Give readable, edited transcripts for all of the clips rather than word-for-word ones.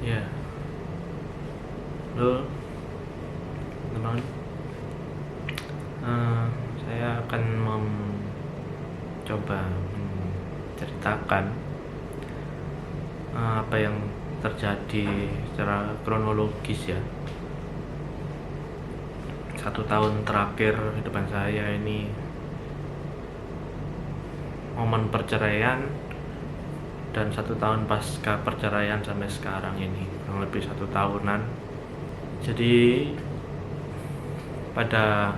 Ya, halo teman. Eh, saya akan mencoba menceritakan apa yang terjadi secara kronologis ya. 1 tahun terakhir kehidupan saya ini, momen perceraian dan 1 tahun pasca perceraian sampai sekarang ini, kurang lebih 1 tahunan. Jadi pada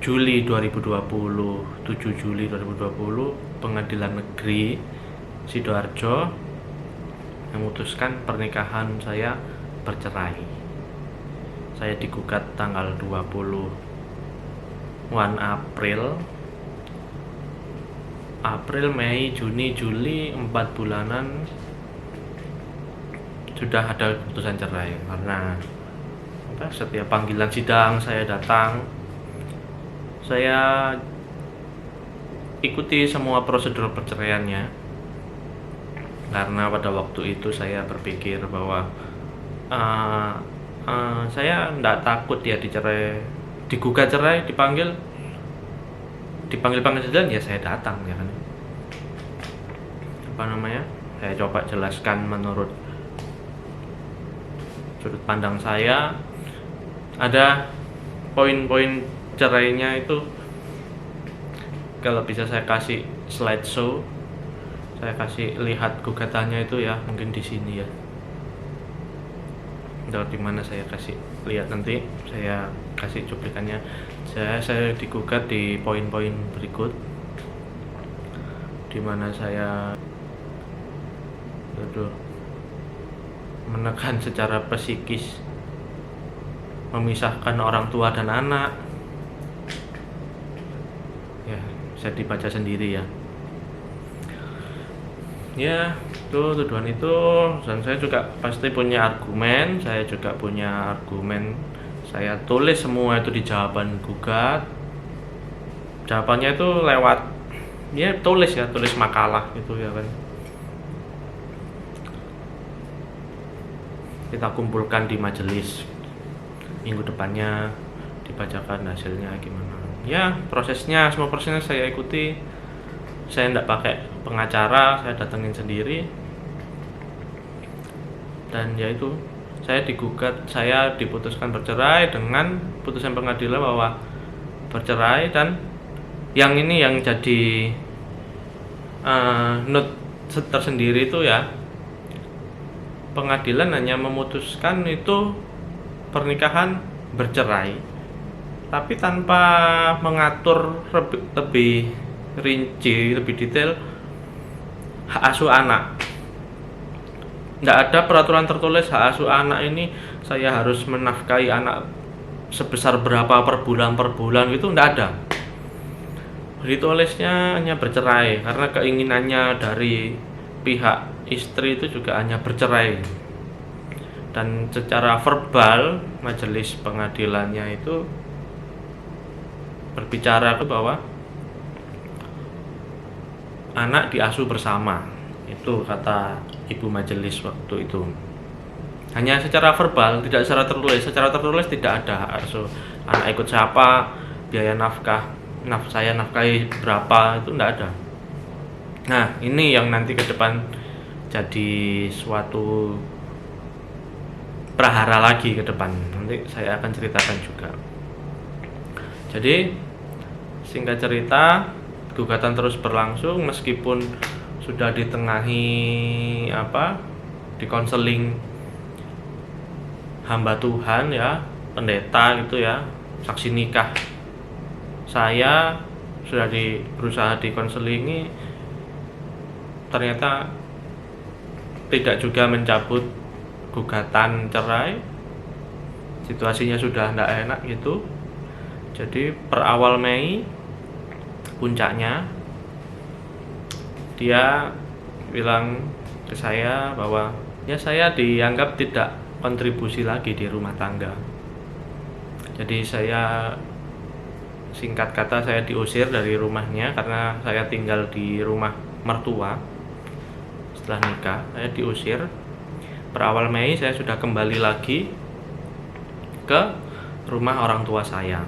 Juli 2020, 7 Juli 2020, Pengadilan Negeri Sidoarjo memutuskan pernikahan saya bercerai. Saya digugat tanggal 21 April, Mei, Juni, Juli, 4 bulanan sudah ada keputusan cerai. Karena setiap panggilan sidang saya datang, saya ikuti semua prosedur perceraiannya, karena pada waktu itu saya berpikir bahwa saya tidak takut ya digugat cerai, dipanggil pengadilan, ya saya datang ya kan. Saya coba jelaskan menurut sudut pandang saya. Ada poin-poin cerainya itu, kalau bisa saya kasih slideshow, saya kasih lihat gugatannya itu ya, mungkin di sini ya. Di mana saya kasih lihat, nanti saya kasih cuplikannya. Saya digugat di poin-poin berikut, di mana saya menekan secara psikis, memisahkan orang tua dan anak. Ya, saya dibaca sendiri ya. Ya, itu tuduhan itu, dan saya juga pasti punya argumen. Saya tulis semua itu di jawaban gugat. Jawabannya itu lewat tulis makalah gitu ya kan. Kita kumpulkan di majelis, minggu depannya dibacakan hasilnya gimana. Ya, semua prosesnya saya ikuti. Saya tidak pakai pengacara, saya datengin sendiri. Dan ya itu, saya digugat, saya diputuskan bercerai dengan putusan pengadilan bahwa bercerai. Dan yang jadi note tersendiri itu ya, pengadilan hanya memutuskan itu pernikahan bercerai, tapi tanpa mengatur lebih rinci, lebih detail hak asuh anak. Tidak ada peraturan tertulis hak asuh anak ini saya harus menafkahi anak sebesar berapa per bulan gitu, tidak ada. Ditulisnya hanya bercerai, karena keinginannya dari pihak istri itu juga hanya bercerai. Dan secara verbal majelis pengadilannya itu berbicara bahwa anak diasuh bersama, itu kata ibu majelis waktu itu. Hanya secara verbal, tidak secara tertulis. Secara tertulis tidak ada hak asuh anak ikut siapa, biaya saya nafkahi berapa, itu tidak ada. Nah, ini yang nanti ke depan jadi suatu prahara lagi ke depan. Nanti saya akan ceritakan juga. Jadi singkat cerita, gugatan terus berlangsung meskipun sudah ditengahi di konseling hamba Tuhan ya, pendeta gitu ya, saksi nikah. Saya sudah berusaha dikonselingi, ternyata tidak juga mencabut gugatan cerai. Situasinya sudah tidak enak gitu. Jadi per awal Mei puncaknya, dia bilang ke saya bahwa ya saya dianggap tidak kontribusi lagi di rumah tangga. Jadi singkat kata, saya diusir dari rumahnya karena saya tinggal di rumah mertua setelah nikah saya diusir. Per awal Mei saya sudah kembali lagi ke rumah orang tua saya.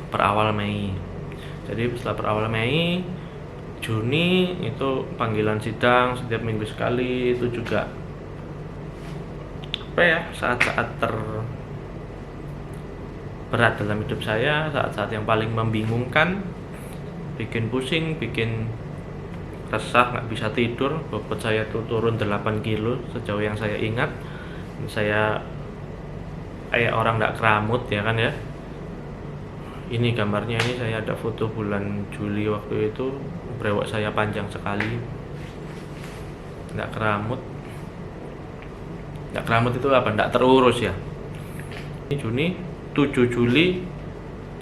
Per awal Mei. Jadi setelah per awal Mei, Juni itu panggilan sidang setiap minggu sekali. Itu juga apa ya, saat-saat terberat dalam hidup saya, saat-saat yang paling membingungkan, bikin pusing, bikin resah, nggak bisa tidur. Bobot saya tuh turun 8 kilo sejauh yang saya ingat. Saya kayak orang nggak keramut ya kan ya. Ini gambarnya, ini saya ada foto bulan Juli waktu itu, brewok saya panjang sekali, nggak keramut. Nggak keramut itu apa? Nggak terurus ya. Ini Juni, 7 Juli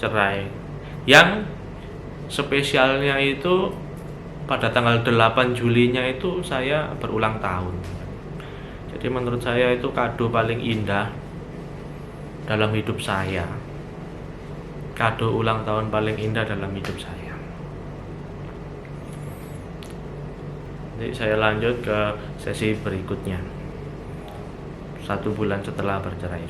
cerai. Yang spesialnya itu pada tanggal 8 Julinya itu saya berulang tahun. Jadi menurut saya itu kado paling indah dalam hidup saya. Kado ulang tahun paling indah dalam hidup saya. Jadi saya lanjut ke sesi berikutnya. 1 bulan setelah bercerai.